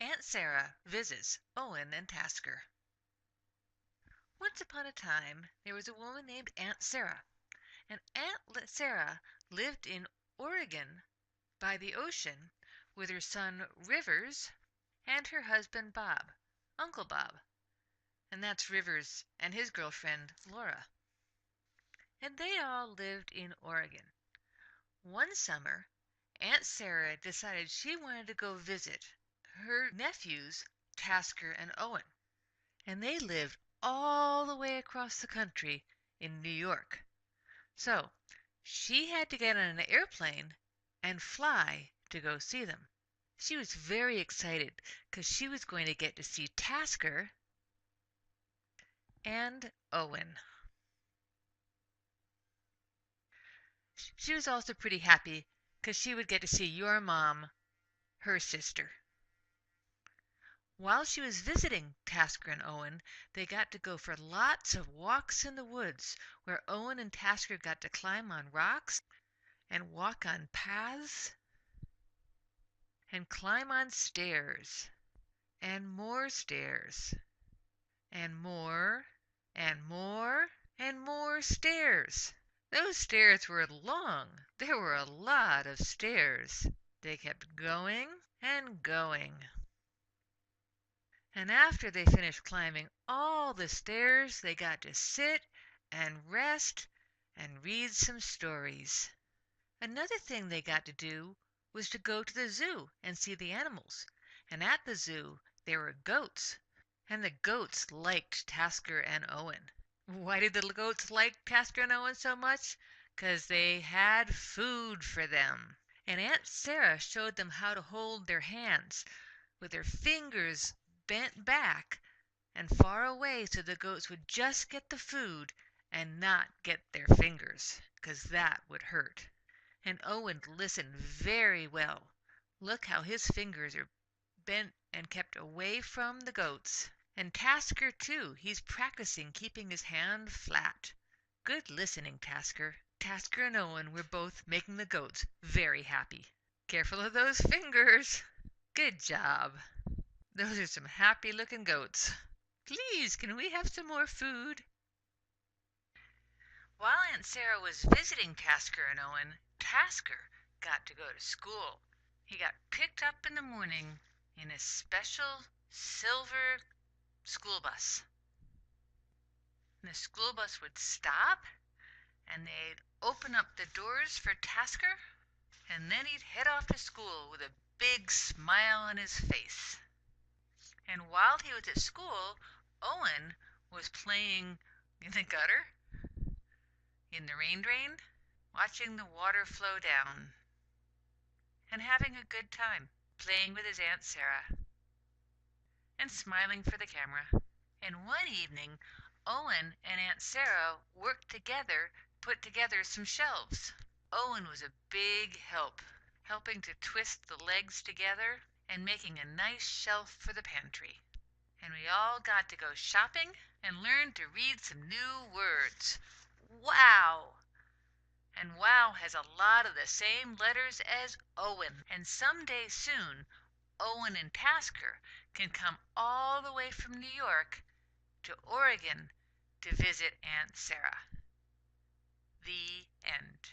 Aunt Sarah Visits Owen and Tasker. Once upon a time there was a woman named Aunt Sarah, and Sarah lived in Oregon by the ocean with her son Rivers and her husband Bob, Uncle Bob, and that's Rivers and his girlfriend Laura. And they all lived in Oregon. One summer, Aunt Sarah decided she wanted to go visit her nephews Tasker and Owen, and they lived all the way across the country in New York. So she had to get on an airplane and fly to go see them. She was very excited because she was going to get to see Tasker and Owen. She was also pretty happy because she would get to see your mom, her sister. While she was visiting Tasker and Owen, they got to go for lots of walks in the woods where Owen and Tasker got to climb on rocks and walk on paths and climb on stairs and more stairs and more and more and more stairs. Those stairs were long. There were a lot of stairs. They kept going and going. And after they finished climbing all the stairs, they got to sit and rest and read some stories. Another thing they got to do was to go to the zoo and see the animals. And at the zoo there were goats. And the goats liked Tasker and Owen. Why did the goats like Tasker and Owen so much? 'Cause they had food for them. And Aunt Sarah showed them how to hold their hands with their fingers bent back and far away so the goats would just get the food and not get their fingers, 'cause that would hurt. And Owen listened very well. Look how his fingers are bent and kept away from the goats. And Tasker, too, he's practicing keeping his hand flat. Good listening, Tasker. Tasker and Owen were both making the goats very happy. Careful of those fingers. Good job. Those are some happy-looking goats. Please, can we have some more food? While Aunt Sarah was visiting Tasker and Owen, Tasker got to go to school. He got picked up in the morning in a special silver school bus. And the school bus would stop, and they'd open up the doors for Tasker, and then he'd head off to school with a big smile on his face. And while he was at school, Owen was playing in the gutter, in the rain drain, watching the water flow down, and having a good time playing with his Aunt Sarah and smiling for the camera. And one evening, Owen and Aunt Sarah worked together, put together some shelves. Owen was a big help, helping to twist the legs together and making a nice shelf for the pantry. And we all got to go shopping and learn to read some new words. Wow! And wow has a lot of the same letters as Owen. And someday soon, Owen and Tasker can come all the way from New York to Oregon to visit Aunt Sarah. The end.